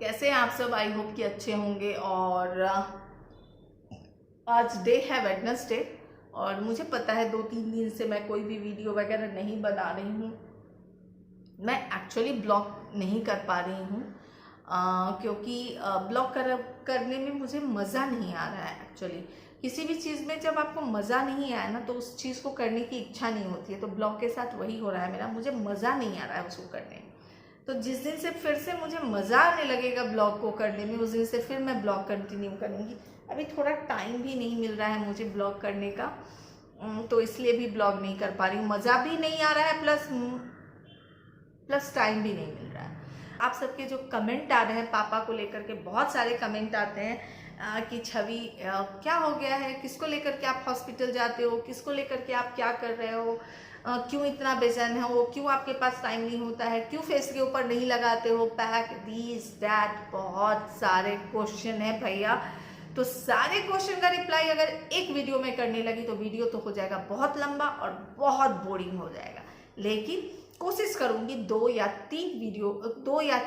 कैसे हैं आप सब। आई होप कि अच्छे होंगे। और आज डे है वेडनेसडे और मुझे पता है 2-3 दिन से मैं कोई भी वीडियो वगैरह नहीं बना रही हूँ। मैं एक्चुअली ब्लॉग नहीं कर पा रही हूँ क्योंकि ब्लॉग करने में मुझे मज़ा नहीं आ रहा है। एक्चुअली किसी भी चीज़ में जब आपको मज़ा नहीं आया ना तो उस चीज़ को करने की इच्छा नहीं होती है। तो ब्लॉग के साथ वही हो रहा है मेरा, मुझे मज़ा नहीं आ रहा है उसको करने में। तो जिस दिन से फिर से मुझे मज़ा आने लगेगा ब्लॉग को करने में, उस दिन से फिर मैं ब्लॉग कंटिन्यू करूँगी। अभी थोड़ा टाइम भी नहीं मिल रहा है मुझे ब्लॉग करने का, तो इसलिए भी ब्लॉग नहीं कर पा रही हूँ। मज़ा भी नहीं आ रहा है, प्लस टाइम भी नहीं मिल रहा है। आप सबके जो कमेंट आ रहे हैं पापा को लेकर के, बहुत सारे कमेंट आते हैं कि छवि क्या हो गया है, किसको लेकर के आप हॉस्पिटल जाते हो, किसको लेकर के आप क्या कर रहे हो, क्यों इतना बेचैन है वो, क्यों आपके पास टाइम नहीं होता है, क्यों फेस के ऊपर नहीं लगाते हो पैक, दिस दैट, बहुत सारे क्वेश्चन है भैया। तो सारे क्वेश्चन का रिप्लाई अगर एक वीडियो में करने लगी तो वीडियो तो हो जाएगा बहुत लंबा और बहुत बोरिंग हो जाएगा। लेकिन कोशिश करूंगी 2 या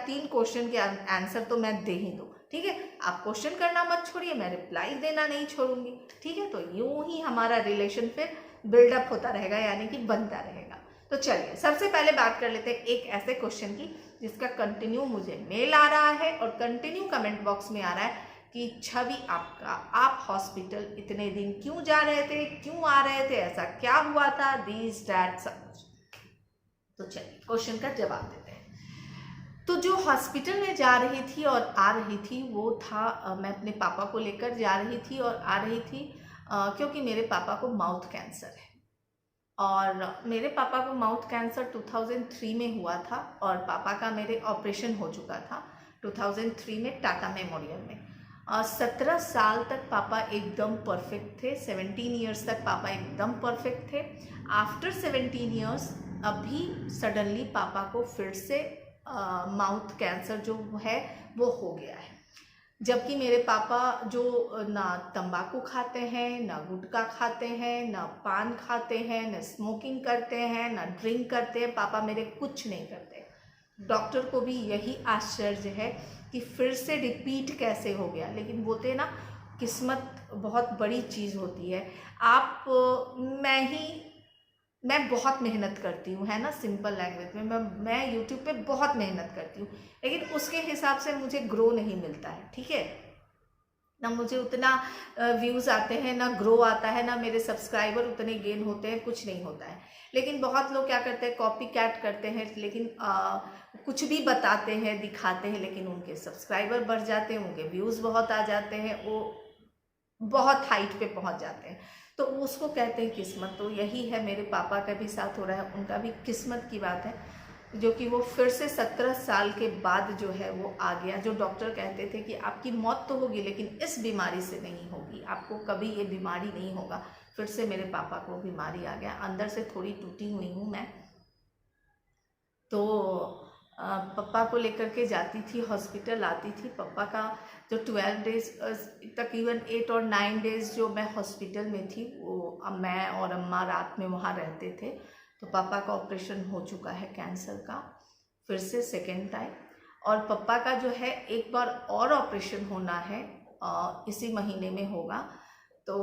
3 क्वेश्चन के आंसर तो मैं दे ही दूँ। ठीक है, आप क्वेश्चन करना मत छोड़िए, मैं रिप्लाई देना नहीं छोड़ूंगी। ठीक है, तो यूं ही हमारा रिलेशन फिर बिल्डअप होता रहेगा, यानी कि बनता रहेगा। तो चलिए सबसे पहले बात कर लेते हैं एक ऐसे क्वेश्चन की जिसका कंटिन्यू मुझे मेल आ रहा है और कंटिन्यू कमेंट बॉक्स में आ रहा है कि छवि आप हॉस्पिटल इतने दिन क्यों जा रहे थे, क्यों आ रहे थे, ऐसा क्या हुआ था, दिस दैट सब। तो चलिए क्वेश्चन का जवाब देते हैं। तो जो हॉस्पिटल में जा रही थी और आ रही थी वो था, मैं अपने पापा को लेकर जा रही थी और आ रही थी क्योंकि मेरे पापा को माउथ कैंसर है। और मेरे पापा को माउथ कैंसर 2003 में हुआ था और पापा का मेरे ऑपरेशन हो चुका था 2003 में टाटा मेमोरियल में। और 17 साल तक पापा एकदम परफेक्ट थे, 17 ईयर्स तक पापा एकदम परफेक्ट थे। आफ्टर 17 ईयर्स अभी सडनली पापा को फिर से माउथ कैंसर जो है वो हो गया है। जबकि मेरे पापा जो ना तंबाकू खाते हैं, ना गुटखा खाते हैं, ना पान खाते हैं, ना स्मोकिंग करते हैं, ना ड्रिंक करते हैं, पापा मेरे कुछ नहीं करते। डॉक्टर को भी यही आश्चर्य है कि फिर से रिपीट कैसे हो गया। लेकिन बोलते ना, किस्मत बहुत बड़ी चीज़ होती है। आप मैं बहुत मेहनत करती हूँ, है ना, सिंपल लैंग्वेज में मैं यूट्यूब पे बहुत मेहनत करती हूँ, लेकिन उसके हिसाब से मुझे ग्रो नहीं मिलता है। ठीक है, ना मुझे उतना व्यूज़ आते हैं, ना ग्रो आता है, ना मेरे सब्सक्राइबर उतने गेन होते हैं, कुछ नहीं होता है। लेकिन बहुत लोग क्या करते हैं, कॉपी कैट करते हैं, लेकिन कुछ भी बताते हैं, दिखाते हैं, लेकिन उनके सब्सक्राइबर बढ़ जाते हैं, उनके व्यूज़ बहुत आ जाते हैं, वो बहुत हाइट पे पहुंच जाते हैं। तो उसको कहते हैं किस्मत। तो यही है, मेरे पापा का भी साथ हो रहा है, उनका भी किस्मत की बात है, जो कि वो फिर से 17 साल के बाद जो है वो आ गया। जो डॉक्टर कहते थे कि आपकी मौत तो होगी लेकिन इस बीमारी से नहीं होगी, आपको कभी ये बीमारी नहीं होगा, फिर से मेरे पापा को बीमारी आ गया। अंदर से थोड़ी टूटी हुई हूँ मैं। तो पापा को लेकर के जाती थी हॉस्पिटल, आती थी। पापा का जो 12 डेज, तकरीबन 8 और 9 डेज जो मैं हॉस्पिटल में थी, वो मैं और अम्मा रात में वहाँ रहते थे। तो पापा का ऑपरेशन हो चुका है कैंसर का, फिर से सेकेंड टाइम। और पापा का जो है एक बार और ऑपरेशन होना है, इसी महीने में होगा। तो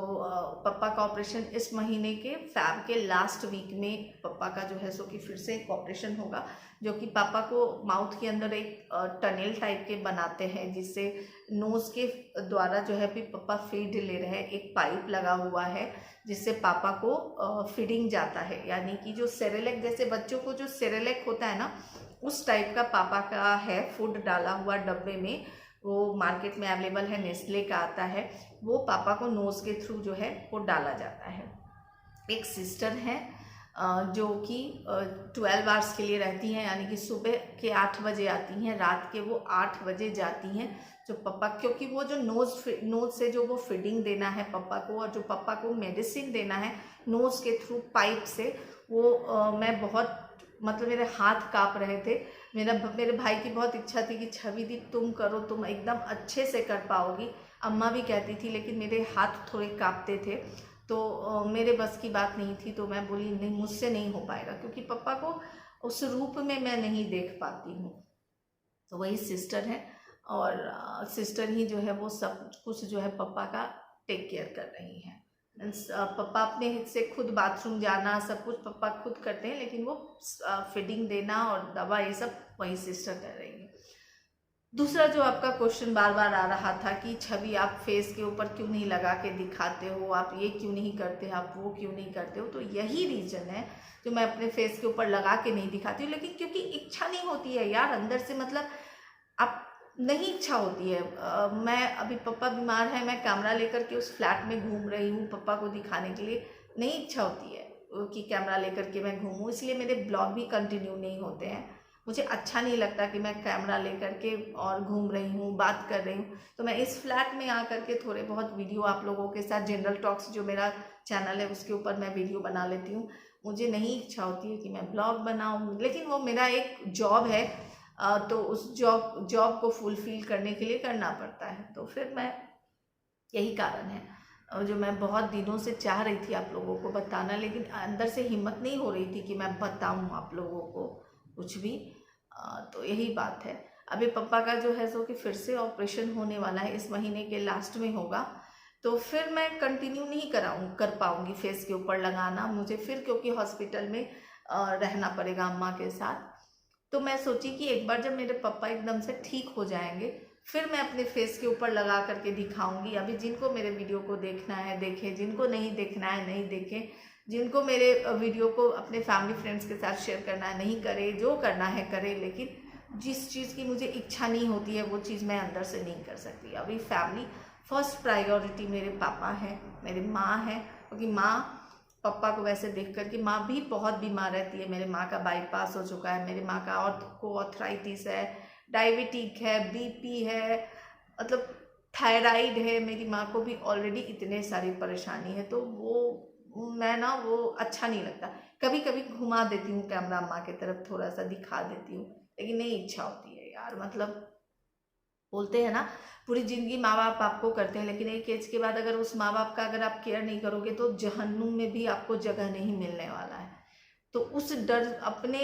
पापा का ऑपरेशन इस महीने के फैब के लास्ट वीक में पापा का जो है सो कि फिर से एक ऑपरेशन होगा, जो कि पापा को माउथ के अंदर एक टनल टाइप के बनाते हैं, जिससे नोज़ के द्वारा जो है भी पापा फीड ले रहे हैं। एक पाइप लगा हुआ है जिससे पापा को फीडिंग जाता है, यानी कि जो सेरेलेक, जैसे बच्चों को जो सेरेलेक होता है ना, उस टाइप का पापा का है फूड डाला हुआ डब्बे में। वो मार्केट में अवेलेबल है, नेस्ले का आता है। वो पापा को नोज़ के थ्रू जो है वो डाला जाता है। एक सिस्टर है जो कि 12 आवर्स के लिए रहती हैं, यानी कि सुबह के 8 बजे आती हैं, रात के वो 8 बजे जाती हैं। जो पापा, क्योंकि वो जो नोज़ से जो वो फीडिंग देना है पापा को, और जो पापा को मेडिसिन देना है नोज़ के थ्रू पाइप से, वो मैं बहुत, मतलब मेरे हाथ काँप रहे थे। मेरे भाई की बहुत इच्छा थी कि छवि दी तुम करो, तुम एकदम अच्छे से कर पाओगी। अम्मा भी कहती थी, लेकिन मेरे हाथ थोड़े काँपते थे, तो मेरे बस की बात नहीं थी। तो मैं बोली नहीं, मुझसे नहीं हो पाएगा, क्योंकि पापा को उस रूप में मैं नहीं देख पाती हूँ। तो वही सिस्टर है, और सिस्टर ही जो है वो सब कुछ जो है पापा का टेक केयर कर रही हैं। पापा अपने हित से खुद बाथरूम जाना सब कुछ पापा खुद करते हैं, लेकिन वो फीडिंग देना और दवा ये सब वही सिस्टर कर रही है। दूसरा जो आपका क्वेश्चन बार बार आ रहा था कि छवि आप फेस के ऊपर क्यों नहीं लगा के दिखाते हो, आप ये क्यों नहीं करते, आप वो क्यों नहीं करते हो, तो यही रीज़न है जो मैं अपने फेस के ऊपर लगा के नहीं दिखाती हूँ। लेकिन क्योंकि इच्छा नहीं होती है यार अंदर से, मतलब आप नहीं इच्छा होती है। मैं अभी पापा बीमार है, मैं कैमरा लेकर के उस फ्लैट में घूम रही हूँ पापा को दिखाने के लिए, नहीं इच्छा होती है कि कैमरा लेकर के मैं घूमूँ, इसलिए मेरे ब्लॉग भी कंटिन्यू नहीं होते हैं। मुझे अच्छा नहीं लगता कि मैं कैमरा लेकर के और घूम रही हूँ, बात कर रही हूँ, तो मैं इस फ्लैट में आकर के थोड़े बहुत वीडियो आप लोगों के साथ, जनरल टॉक्स जो मेरा चैनल है उसके ऊपर मैं वीडियो बना लेती हूँ। मुझे नहीं इच्छा होती है कि मैं ब्लॉग बनाऊँ, लेकिन वो मेरा एक जॉब है, तो उस जॉब को फुलफिल करने के लिए करना पड़ता है। तो फिर मैं, यही कारण है जो मैं बहुत दिनों से चाह रही थी आप लोगों को बताना, लेकिन अंदर से हिम्मत नहीं हो रही थी कि मैं बताऊं आप लोगों को कुछ भी। तो यही बात है। अभी पापा का जो है सो कि फिर से ऑपरेशन होने वाला है, इस महीने के लास्ट में होगा, तो फिर मैं कंटिन्यू नहीं कर पाऊंगी फेस के ऊपर लगाना मुझे फिर, क्योंकि हॉस्पिटल में रहना पड़ेगा अम्मा के साथ। तो मैं सोची कि एक बार जब मेरे पापा एकदम से ठीक हो जाएंगे फिर मैं अपने फेस के ऊपर लगा करके दिखाऊंगी। अभी जिनको मेरे वीडियो को देखना है देखें, जिनको नहीं देखना है नहीं देखें, जिनको मेरे वीडियो को अपने फैमिली फ्रेंड्स के साथ शेयर करना है नहीं करे, जो करना है करे, लेकिन जिस चीज़ की मुझे इच्छा नहीं होती है वो चीज़ मैं अंदर से नहीं कर सकती। अभी फैमिली फर्स्ट प्रायोरिटी मेरे पापा हैं, मेरी माँ है, क्योंकि माँ पापा को वैसे देख कर कि माँ भी बहुत बीमार रहती है। मेरे माँ का बाईपास हो चुका है, मेरी माँ का को आर्थराइटिस है, डायबिटिक है, बीपी है, मतलब थायराइड है, मेरी माँ को भी ऑलरेडी इतने सारी परेशानी है। तो वो मैं ना वो अच्छा नहीं लगता, कभी कभी घुमा देती हूँ कैमरा माँ की तरफ, थोड़ा सा दिखा देती हूँ, लेकिन नहीं इच्छा होती है यार। मतलब बोलते हैं ना पूरी ज़िंदगी माँ बाप आपको करते हैं, लेकिन एक एज के बाद अगर उस माँ बाप का अगर आप केयर नहीं करोगे तो जहन्नुम में भी आपको जगह नहीं मिलने वाला है। तो उस डर, अपने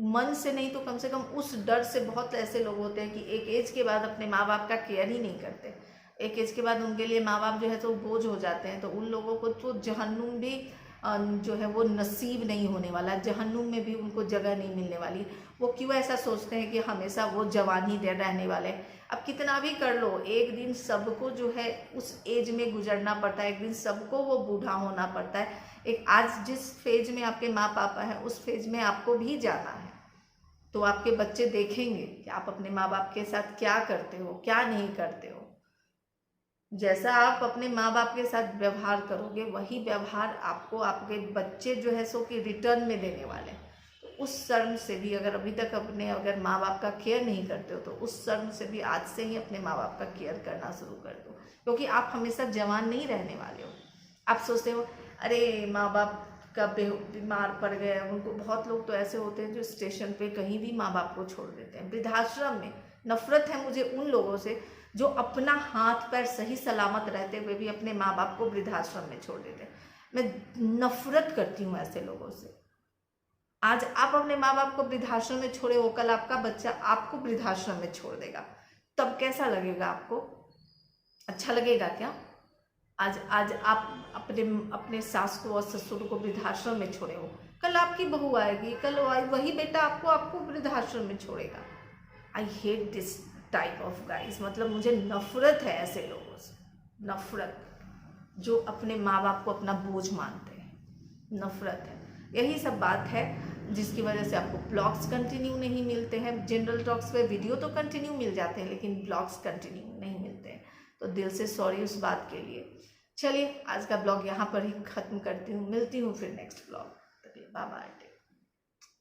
मन से नहीं तो कम से कम उस डर से, बहुत ऐसे लोग होते हैं कि एक एज के बाद अपने माँ बाप का केयर ही नहीं करते, एक एज के बाद उनके लिए माँ बाप जो है तो बोझ हो जाते हैं। तो उन लोगों को तो जहन्नुम भी जो है वो नसीब नहीं होने वाला, जहन्नुम में भी उनको जगह नहीं मिलने वाली। वो क्यों ऐसा सोचते हैं कि हमेशा वो जवान ही रहने वाले हैं। अब कितना भी कर लो, एक दिन सबको जो है उस एज में गुजरना पड़ता है, एक दिन सबको वो बूढ़ा होना पड़ता है। एक आज जिस फेज में आपके माँ पापा हैं उस फेज में आपको भी जाना है। तो आपके बच्चे देखेंगे कि आप अपने माँ बाप के साथ क्या करते हो, क्या नहीं करते हो। जैसा आप अपने माँ बाप के साथ व्यवहार करोगे वही व्यवहार आपको आपके बच्चे जो है सो कि रिटर्न में देने वाले हैं। तो उस शर्म से भी अगर अभी तक अपने अगर माँ बाप का केयर नहीं करते हो तो उस शर्म से भी आज से ही अपने माँ बाप का केयर करना शुरू कर दो, क्योंकि आप हमेशा जवान नहीं रहने वाले हो। आप सोचते हो अरे माँ बाप का बीमार पड़ गए, उनको, बहुत लोग तो ऐसे होते हैं जो स्टेशन पे कहीं भी माँ बाप को छोड़ देते हैं, वृद्धाश्रम में। नफरत है मुझे उन लोगों से जो अपना हाथ पैर सही सलामत रहते हुए भी अपने माँ बाप को वृद्धाश्रम में छोड़ देते हैं। मैं नफरत करती हूँ ऐसे लोगों से। आज आप अपने माँ बाप को वृद्धाश्रम में छोड़े हो, कल आपका बच्चा आपको वृद्धाश्रम में छोड़ देगा, तब कैसा लगेगा आपको? अच्छा लगेगा क्या? आज आप अपने सास को और ससुर को वृद्धाश्रम में छोड़े हो, कल आपकी बहू आएगी, कल वही बेटा आपको वृद्धाश्रम में छोड़ेगा। I hate this type of guys, मतलब मुझे नफरत है ऐसे लोगों से, नफरत, जो अपने माँ बाप को अपना बोझ मानते हैं, नफरत है। यही सब बात है जिसकी वजह से आपको ब्लॉग्स कंटिन्यू नहीं मिलते हैं। जनरल टॉक्स पे वीडियो तो कंटिन्यू मिल जाते हैं लेकिन ब्लॉग्स कंटिन्यू नहीं मिलते हैं, तो दिल से सॉरी उस बात के लिए। चलिए आज का ब्लॉग यहाँ पर ही ख़त्म करती हूँ, मिलती हूँ फिर नेक्स्ट ब्लॉग, तक बाय बाय।